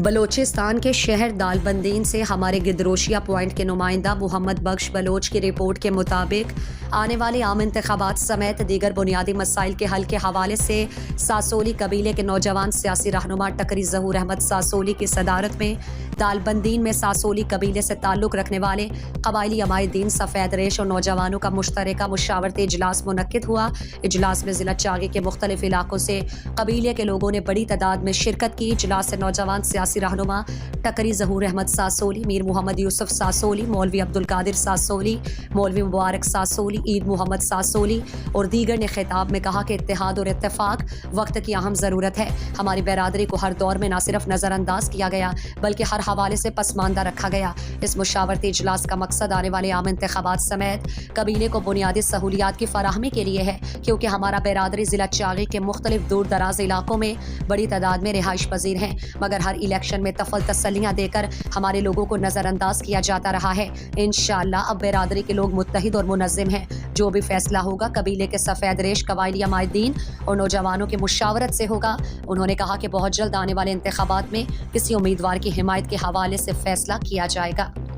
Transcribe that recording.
بلوچستان کے شہر دالبندین سے ہمارے گدروشیہ پوائنٹ کے نمائندہ محمد بخش بلوچ کی رپورٹ کے مطابق آنے والے عام انتخابات سمیت دیگر بنیادی مسائل کے حل کے حوالے سے ساسولی قبیلے کے نوجوان سیاسی رہنما ٹکری ظہور احمد ساسولی کی صدارت میں دالبندین میں ساسولی قبیلے سے تعلق رکھنے والے قبائلی عمائدین سفید ریش اور نوجوانوں کا مشترکہ مشاورتی اجلاس منعقد ہوا۔ اجلاس میں ضلع چاغی کے مختلف علاقوں سے قبیلے کے لوگوں نے بڑی تعداد میں شرکت کی۔ اجلاس سے نوجوان سیاسی رہنما ٹکری ظہور احمد ساسولی، میر محمد یوسف ساسولی، مولوی عبدالقادر ساسولی، مولوی مبارک ساسولی، عید محمد ساسولی اور دیگر نے خطاب میں کہا کہ اتحاد اور اتفاق وقت کی اہم ضرورت ہے۔ ہماری برادری کو ہر دور میں نہ صرف نظر انداز کیا گیا بلکہ ہر حوالے سے پسماندہ رکھا گیا۔ اس مشاورتی اجلاس کا مقصد آنے والے عام انتخابات سمیت قبیلے کو بنیادی سہولیات کی فراہمی کے لیے ہے، کیونکہ ہمارا برادری ضلع چاغی کے مختلف دور دراز علاقوں میں بڑی تعداد میں رہائش پذیر ہیں، مگر ہر الیکشن میں تفل تسلیاں دے کر ہمارے لوگوں کو نظر انداز کیا جاتا رہا ہے۔ انشاءاللہ اب برادری کے لوگ متحد اور منظم ہیں۔ جو بھی فیصلہ ہوگا قبیلے کے سفید ریش قبائلی عمائدین اور نوجوانوں کی مشاورت سے ہوگا۔ انہوں نے کہا کہ بہت جلد آنے والے انتخابات میں کسی امیدوار کی حمایت کے حوالے سے فیصلہ کیا جائے گا۔